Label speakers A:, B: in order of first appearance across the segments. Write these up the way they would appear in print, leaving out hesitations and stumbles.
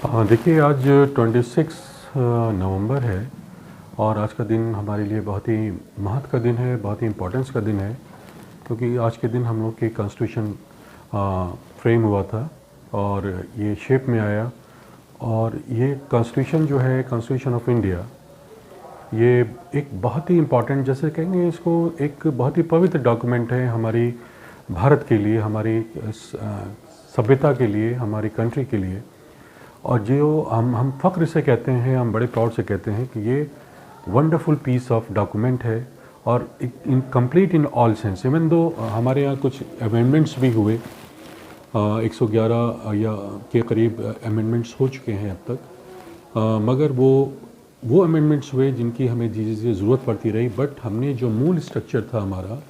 A: हाँ, देखिए आज 26 नवंबर है और आज का दिन हमारे लिए बहुत ही महत्व का दिन है, बहुत ही इम्पोर्टेंस का दिन है, क्योंकि आज के दिन हम लोग के कॉन्स्टिट्यूशन फ्रेम हुआ था और ये शेप में आया। और ये कॉन्स्टिट्यूशन जो है, कॉन्स्टिट्यूशन ऑफ इंडिया, ये एक बहुत ही इम्पॉर्टेंट, जैसे कहेंगे इसको, एक बहुत ही पवित्र डॉक्यूमेंट है हमारी भारत के लिए, हमारी सभ्यता के लिए, हमारी कंट्री के लिए। और जो हम फ़ख्र से कहते हैं, हम बड़े प्राउड से कहते हैं कि ये वंडरफुल पीस ऑफ डॉक्यूमेंट है और in complete in all sense. Even though हमारे यहाँ कुछ अमेंडमेंट्स भी हुए, 111 या के करीब अमेंडमेंट्स हो चुके हैं अब तक, मगर वो अमेंडमेंट्स हुए जिनकी हमें धीरे ज़रूरत पड़ती रही। बट हमने जो मूल स्ट्रक्चर था हमारा,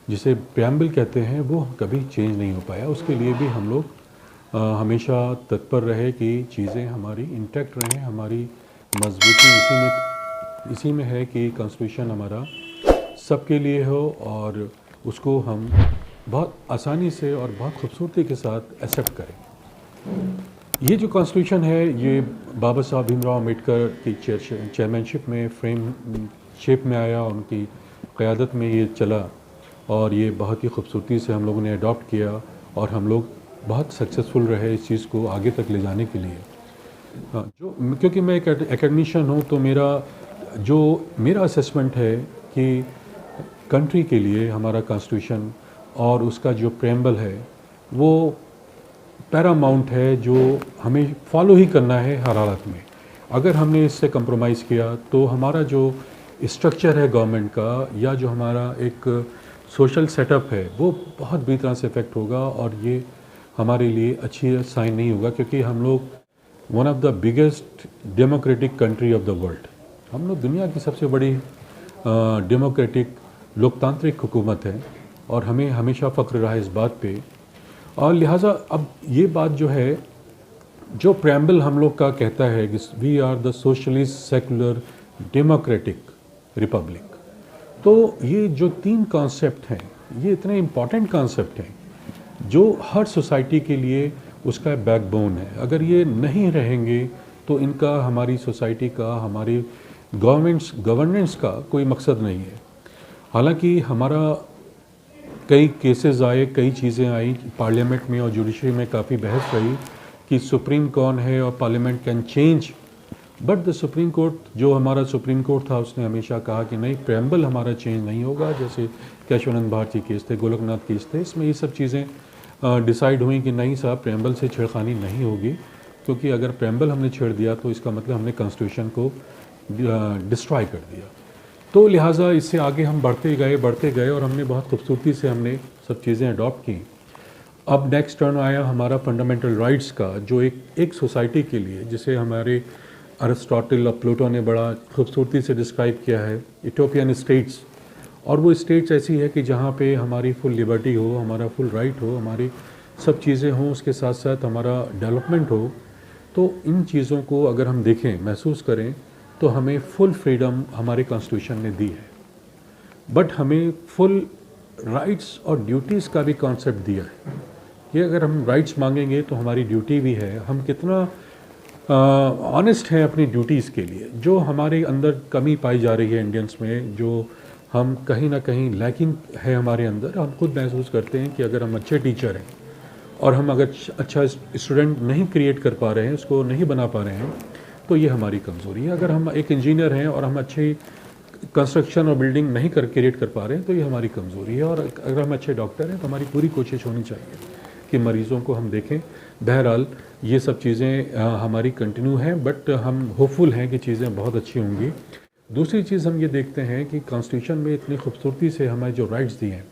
A: जिसे प्रेम्बल कहते हैं, वो कभी चेंज नहीं हो पाया। उसके लिए भी हम लोग हमेशा तत्पर रहे कि चीज़ें हमारी इंटैक्ट रहें, हमारी मजबूती इसी में है कि कॉन्स्टिट्यूशन हमारा सबके लिए हो और उसको हम बहुत आसानी से और बहुत खूबसूरती के साथ एक्सेप्ट करें। ये जो कॉन्स्टिट्यूशन है, ये बाबा साहब भीमराव अम्बेडकर की चेयरमैनशिप में फ्रेम शेप में आया, उनकी क़यादत में ये चला और ये बहुत ही खूबसूरती से हम लोगों ने अडॉप्ट किया और हम लोग बहुत सक्सेसफुल रहे इस चीज़ को आगे तक ले जाने के लिए। क्योंकि मैं एक एकेडमिशियन हूँ, तो मेरा असेसमेंट है कि कंट्री के लिए हमारा कॉन्स्टिट्यूशन और उसका जो प्रेम्बल है वो पैरामाउंट है, जो हमें फॉलो ही करना है हर हालत में। अगर हमने इससे कंप्रोमाइज़ किया तो हमारा जो स्ट्रक्चर है गवर्नमेंट का, या जो हमारा एक सोशल सेटअप है, वो बहुत बुरी तरह से इफ़ेक्ट होगा और ये हमारे लिए अच्छी साइन नहीं होगा। क्योंकि हम लोग one of the biggest democratic country of the world, हम लोग दुनिया की सबसे बड़ी डेमोक्रेटिक लोकतांत्रिक हुकूमत है और हमें हमेशा फ़ख्र रहा है इस बात पे। और लिहाजा अब ये बात जो है, जो प्रेम्बल हम लोग का कहता है कि we are the socialist secular democratic republic, तो ये जो 3 कॉन्सेप्ट हैं, ये इतने इम्पॉर्टेंट कॉन्सेप्ट हैं जो हर सोसाइटी के लिए उसका बैकबोन है। अगर ये नहीं रहेंगे तो इनका हमारी सोसाइटी का, हमारी गवर्नेंस का कोई मकसद नहीं है। हालांकि हमारा कई केसेस आए, कई चीज़ें आई पार्लियामेंट में और जुडिशरी में, काफ़ी बहस रही कि सुप्रीम कौन है और parliament can change. But the supreme court, जो हमारा सुप्रीम कोर्ट था, उसने हमेशा कहा कि नहीं, प्रेम्बल हमारा चेंज नहीं होगा। जैसे केशवानंद भारती केस थे, गोलकनाथ केस थे, इसमें ये सब चीज़ें डिसाइड हुई कि नहीं साहब, प्रेम्बल से छेड़खानी नहीं होगी, क्योंकि अगर प्रेम्बल हमने छेड़ दिया तो इसका मतलब हमने कॉन्स्टिट्यूशन को डिस्ट्रॉय कर दिया। तो लिहाजा इससे आगे हम बढ़ते गए और हमने बहुत खूबसूरती से हमने सब चीज़ें अडॉप्ट की। अब नेक्स्ट टर्न आया हमारा फंडामेंटल राइट्स का, जो एक सोसाइटी के लिए, जिसे हमारे अरिस्टोटल और प्लूटो ने बड़ा खूबसूरती से डिस्क्राइब किया है, यूटोपियन स्टेट्स। और वो स्टेट्स ऐसी है कि जहाँ पे हमारी फुल लिबर्टी हो, हमारा फुल राइट हो, हमारी सब चीज़ें हों, उसके साथ साथ हमारा डेवलपमेंट हो। तो इन चीज़ों को अगर हम देखें, महसूस करें, तो हमें फुल फ्रीडम हमारे कॉन्स्टिट्यूशन ने दी है। बट हमें फुल राइट्स और ड्यूटीज़ का भी कॉन्सेप्ट दिया है कि अगर हम राइट्स मांगेंगे तो हमारी ड्यूटी भी है। हम कितना ऑनेस्ट हैं अपनी ड्यूटीज़ के लिए। जो हमारे अंदर कमी पाई जा रही है इंडियंस में, जो हम कहीं ना कहीं लैकिंग है हमारे अंदर, हम खुद महसूस करते हैं कि अगर हम अच्छे टीचर हैं और हम अगर अच्छा स्टूडेंट नहीं क्रिएट कर पा रहे हैं, उसको नहीं बना पा रहे हैं, तो ये हमारी कमज़ोरी है। अगर हम एक इंजीनियर हैं और हम अच्छी कंस्ट्रक्शन और बिल्डिंग नहीं क्रिएट कर पा रहे हैं, तो ये हमारी कमज़ोरी है। और अगर हम अच्छे डॉक्टर हैं तो हमारी पूरी कोशिश होनी चाहिए कि मरीज़ों को हम देखें। बहरहाल ये सब चीज़ें हमारी कंटिन्यू हैं, बट हम होपफुल हैं कि चीज़ें बहुत अच्छी होंगी। दूसरी चीज़ हम ये देखते हैं कि कॉन्स्टिट्यूशन में इतनी खूबसूरती से हमें जो राइट्स दिए हैं,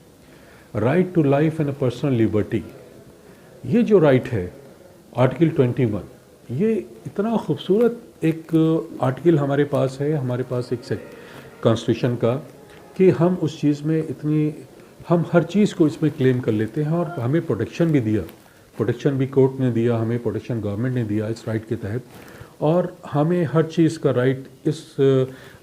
A: right to life and a personal liberty, ये जो राइट है आर्टिकल 21, ये इतना खूबसूरत एक आर्टिकल हमारे पास है, हमारे पास एक कॉन्स्टिट्यूशन का, कि हम उस चीज़ में हम हर चीज़ को इसमें क्लेम कर लेते हैं। और हमें प्रोटेक्शन भी दिया, प्रोटेक्शन भी कोर्ट ने दिया, हमें प्रोटेक्शन गवर्नमेंट ने दिया इस राइट के तहत। और हमें हर चीज़ का राइट, इस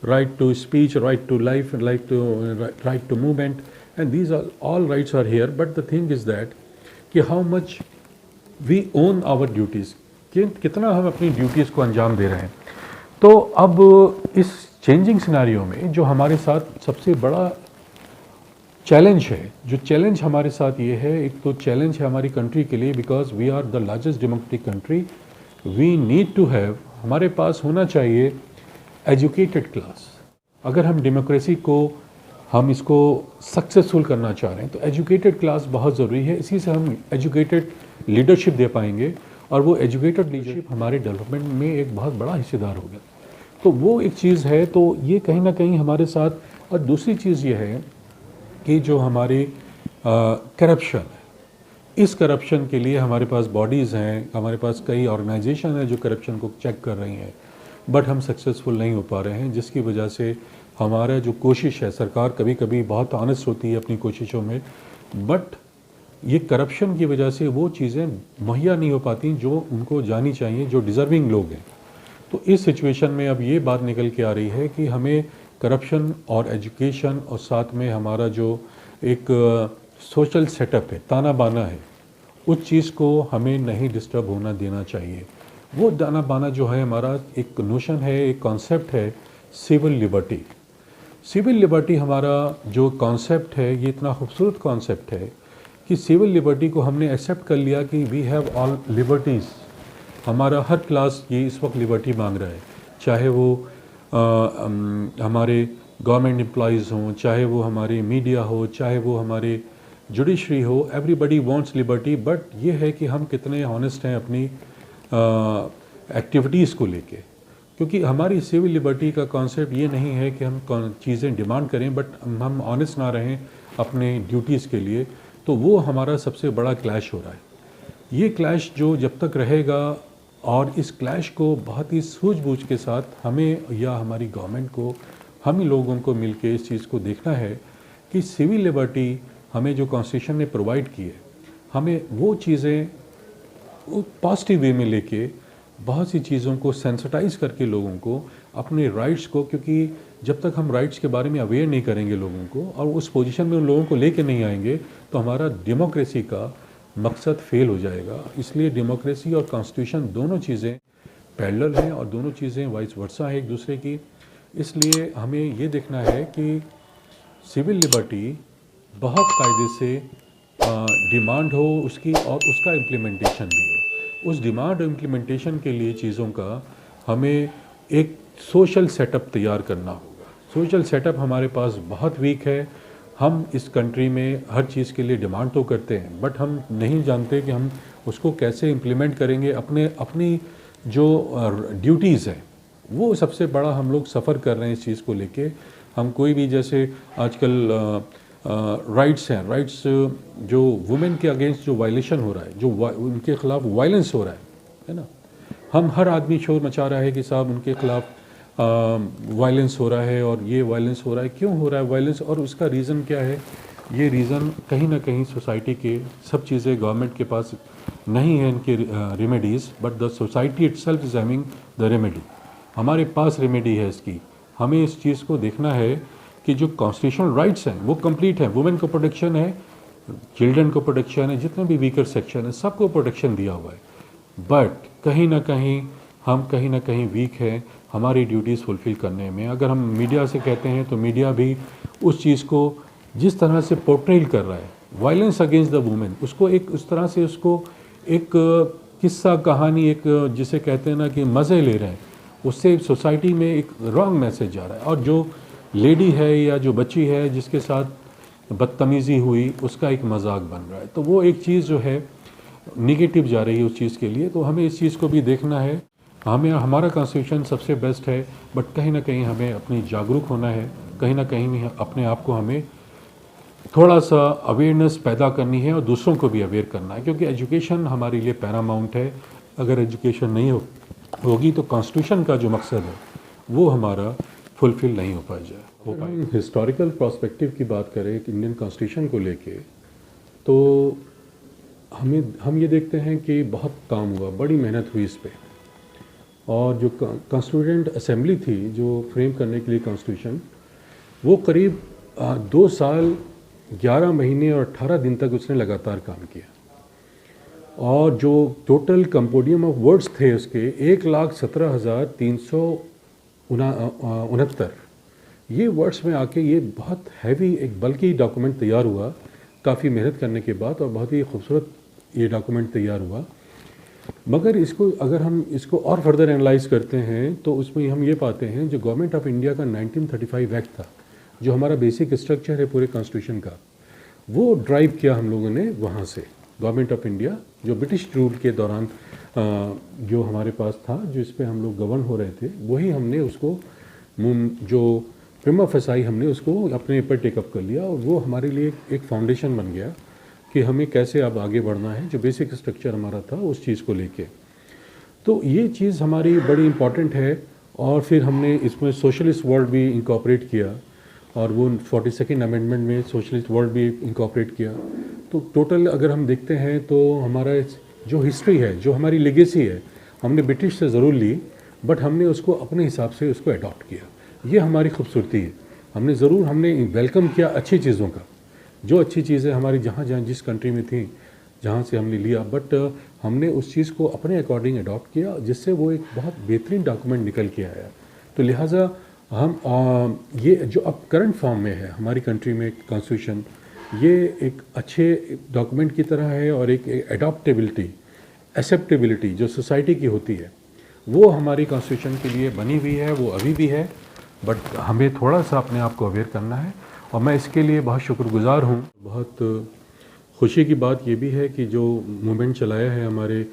A: right to speech, right to life, right to movement, and these are all rights are here. But the thing is that कि how much we own our duties, कि कितना हम अपनी ड्यूटीज़ को अंजाम दे रहे हैं। तो अब इस चेंजिंग सिनेरियो में जो हमारे साथ सबसे बड़ा चैलेंज है, जो चैलेंज हमारे साथ ये है, एक तो चैलेंज है हमारी कंट्री के लिए, because we are the largest democratic country, we need to have, हमारे पास होना चाहिए एजुकेटेड क्लास। अगर हम डेमोक्रेसी को, हम इसको सक्सेसफुल करना चाह रहे हैं तो एजुकेटेड क्लास बहुत ज़रूरी है। इसी से हम एजुकेटेड लीडरशिप दे पाएंगे और वो एजुकेटेड लीडरशिप हमारे डेवलपमेंट में एक बहुत बड़ा हिस्सेदार होगा। तो वो एक चीज़ है, तो ये कहीं ना कहीं हमारे साथ। और दूसरी चीज़ ये है कि जो हमारी करप्शन है, इस करप्शन के लिए हमारे पास बॉडीज़ हैं, हमारे पास कई ऑर्गेनाइजेशन हैं जो करप्शन को चेक कर रही हैं, बट हम सक्सेसफुल नहीं हो पा रहे हैं, जिसकी वजह से हमारा जो कोशिश है, सरकार कभी कभी बहुत ऑनेस्ट होती है अपनी कोशिशों में, बट ये करप्शन की वजह से वो चीज़ें मुहैया नहीं हो पाती जो उनको जानी चाहिए, जो डिज़र्विंग लोग हैं। तो इस सिचुएशन में अब ये बात निकल के आ रही है कि हमें करप्शन और एजुकेशन और साथ में हमारा जो एक सोशल सेटअप है, ताना बाना है, उस चीज़ को हमें नहीं डिस्टर्ब होना देना चाहिए। वो ताना बाना जो है हमारा एक नोशन है, एक कॉन्सेप्ट है सिविल लिबर्टी। सिविल लिबर्टी हमारा जो कॉन्सेप्ट है, ये इतना खूबसूरत कॉन्सेप्ट है कि सिविल लिबर्टी को हमने एक्सेप्ट कर लिया कि वी हैव ऑल लिबर्टीज़। हमारा हर क्लास ये इस वक्त लिबर्टी मांग रहा है, चाहे वो हमारे गवर्नमेंट एम्प्लॉयज़ हों, चाहे वो हमारे मीडिया हो, चाहे वो हमारे जुडिशरी हो, एवरीबडी वांट्स लिबर्टी। बट ये है कि हम कितने ऑनेस्ट हैं अपनी एक्टिविटीज़ को लेके, क्योंकि हमारी सिविल लिबर्टी का कॉन्सेप्ट ये नहीं है कि हम चीज़ें डिमांड करें बट हम ऑनेस्ट ना रहें अपने ड्यूटीज़ के लिए। तो वो हमारा सबसे बड़ा क्लैश हो रहा है। ये क्लैश जो जब तक रहेगा, और इस क्लैश को बहुत ही सूझबूझ के साथ हमें या हमारी गवर्नमेंट को, हम ही लोगों को मिलके इस चीज़ को देखना है कि सिविल लिबर्टी हमें जो कॉन्स्टिट्यूशन ने प्रोवाइड की है, हमें वो चीज़ें पॉजिटिव वे में लेके बहुत सी चीज़ों को सेंसिटाइज करके लोगों को अपने राइट्स को, क्योंकि जब तक हम राइट्स के बारे में अवेयर नहीं करेंगे लोगों को और उस पोजीशन में उन लोगों को लेके नहीं आएंगे, तो हमारा डेमोक्रेसी का मकसद फेल हो जाएगा। इसलिए डेमोक्रेसी और कॉन्स्टिट्यूशन दोनों चीज़ें पैरेलल हैं और दोनों चीज़ें वाइस वर्सा है एक दूसरे की। इसलिए हमें ये देखना है कि सिविल लिबर्टी बहुत कायदे से डिमांड हो उसकी, और उसका इम्प्लीमेंटेशन भी हो। उस डिमांड और इम्प्लीमेंटेशन के लिए चीज़ों का हमें एक सोशल सेटअप तैयार करना होगा। सोशल सेटअप हमारे पास बहुत वीक है। हम इस कंट्री में हर चीज़ के लिए डिमांड तो करते हैं, बट हम नहीं जानते कि हम उसको कैसे इम्प्लीमेंट करेंगे। अपनी जो ड्यूटीज़ हैं, वो सबसे बड़ा हम लोग सफ़र कर रहे हैं इस चीज़ को लेके। हम कोई भी, जैसे आजकल राइट्स हैं, राइट्स जो वुमेन के अगेंस्ट जो वायलेशन हो रहा है, जो उनके ख़िलाफ़ वायलेंस हो रहा है ना, हम हर आदमी शोर मचा रहा है कि साहब उनके ख़िलाफ़ वायलेंस हो रहा है, और ये वायलेंस हो रहा है, क्यों हो रहा है वायलेंस, और उसका रीज़न क्या है। ये रीज़न कहीं ना कहीं सोसाइटी के, सब चीज़ें गवर्नमेंट के पास नहीं है इनके remedies, but the society itself is having the remedy. हमारे पास रेमेडी है इसकी। हमें इस चीज़ को देखना है कि जो कॉन्स्टिट्यूशनल राइट्स हैं वो कंप्लीट हैं। वुमेन को प्रोटेक्शन है, चिल्ड्रन को प्रोटेक्शन है, जितने भी वीकर सेक्शन है सबको प्रोटेक्शन दिया हुआ है, बट कहीं ना कहीं हम कहीं ना कहीं वीक हैं हमारी ड्यूटीज़ फुलफ़िल करने में। अगर हम मीडिया से कहते हैं तो मीडिया भी उस चीज़ को जिस तरह से पोर्ट्रेल कर रहा है, वायलेंस अगेंस्ट द वुमेन, उसको एक उस तरह से उसको एक किस्सा कहानी, एक जिसे कहते हैं ना कि मज़े ले रहे हैं, उससे सोसाइटी में एक रॉन्ग मैसेज जा रहा है। और जो लेडी है या जो बच्ची है जिसके साथ बदतमीज़ी हुई, उसका एक मजाक बन रहा है। तो वो एक चीज़ जो है निगेटिव जा रही है उस चीज़ के लिए। तो हमें इस चीज़ को भी देखना है। हमारा कॉन्स्टिट्यूशन सबसे बेस्ट है, बट कहीं ना कहीं हमें अपनी जागरूक होना है, कहीं ना कहीं अपने आप को हमें थोड़ा सा अवेयरनेस पैदा करनी है और दूसरों को भी अवेयर करना है, क्योंकि एजुकेशन हमारे लिए पैरामाउंट है। अगर एजुकेशन नहीं होगी तो कॉन्स्टिट्यूशन का जो मकसद है वो हमारा फुलफ़िल नहीं हो पाएगा। हिस्टोरिकल पर्सपेक्टिव की बात करें इंडियन कॉन्स्टिट्यूशन को लेके, तो हम ये देखते हैं कि बहुत काम हुआ, बड़ी मेहनत हुई इस पर। और जो कॉन्स्टिट्यूएंट असेंबली थी जो फ्रेम करने के लिए कॉन्स्टिट्यूशन, वो करीब 2 साल 11 महीने और 18 दिन तक उसने लगातार काम किया। और जो टोटल कंपोडियम ऑफ वर्ड्स थे उसके 1,17,369 ये वर्ड्स में आके ये बहुत हैवी एक बल्कि डॉक्यूमेंट तैयार हुआ काफ़ी मेहनत करने के बाद, और बहुत ही खूबसूरत ये डॉक्यूमेंट तैयार हुआ। मगर इसको अगर हम इसको और फर्दर एनालाइज करते हैं तो उसमें हम ये पाते हैं जो गवर्नमेंट ऑफ इंडिया का 1935 एक्ट था, जो हमारा बेसिक स्ट्रक्चर है पूरे कॉन्स्टिट्यूशन का, वो ड्राइव किया हम लोगों ने वहाँ से। गवर्नमेंट ऑफ इंडिया जो ब्रिटिश रूल के दौरान जो हमारे पास था, जिस पे हम लोग गवर्न हो रहे थे, वही हमने उसको जो प्रिमा फेसाई हमने उसको अपने ऊपर टेकअप कर लिया, और वो हमारे लिए एक फाउंडेशन बन गया कि हमें कैसे अब आगे बढ़ना है। जो बेसिक स्ट्रक्चर हमारा था उस चीज़ को लेके, तो ये चीज़ हमारी बड़ी इम्पॉर्टेंट है। और फिर हमने इसमें सोशलिस्ट वर्ड भी इंकॉर्पोरेट किया, और वो 42nd अमेंडमेंट में सोशलिस्ट वर्ड भी इंकॉर्पोरेट किया। तो टोटल अगर हम देखते हैं तो हमारा जो हिस्ट्री है, जो हमारी लेगेसी है, हमने ब्रिटिश से ज़रूर ली, बट हमने उसको अपने हिसाब से उसको अडॉप्ट किया। ये हमारी खूबसूरती है। हमने वेलकम किया अच्छी चीज़ों का, जो अच्छी चीज़ें हमारी जहाँ जहाँ जिस कंट्री में थी, जहाँ से हमने लिया, बट हमने उस चीज़ को अपने अकॉर्डिंग अडॉप्ट किया, जिससे वो एक बहुत बेहतरीन डॉक्यूमेंट निकल के आया। तो लिहाजा हम ये जो अब करंट फॉर्म में है हमारी कंट्री में कॉन्स्टिट्यूशन, ये एक अच्छे डॉक्यूमेंट की तरह है, और एक एडॉप्टेबिलिटी, एक्सेप्टेबिलिटी जो सोसाइटी की होती है, वो हमारी कॉन्स्टिट्यूशन के लिए बनी हुई है, वो अभी भी है। बट हमें थोड़ा सा अपने आप को अवेयर करना है, और मैं इसके लिए बहुत शुक्रगुजार हूँ। बहुत खुशी की बात ये भी है कि जो मूवमेंट चलाया है हमारे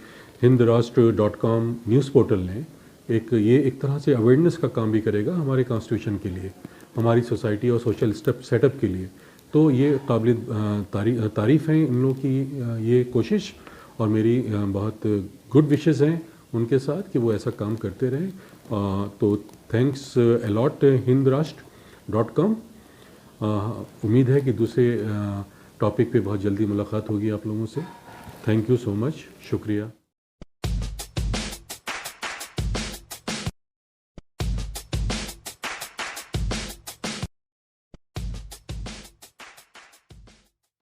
A: hindrashtra.com न्यूज़ पोर्टल ने, ये एक तरह से अवेयरनेस का काम भी करेगा हमारे कॉन्स्टिट्यूशन के लिए, हमारी सोसाइटी और सोशल सेटअप के लिए। तो ये काबिल तारीफ़ हैं इन लोगों की ये कोशिश, और मेरी बहुत गुड विशेस हैं उनके साथ कि वो ऐसा काम करते रहें। तो थैंक्स अलॉट hindrashtra.com। उम्मीद है कि दूसरे टॉपिक पे बहुत जल्दी मुलाकात होगी आप लोगों से। थैंक यू सो मच, शुक्रिया।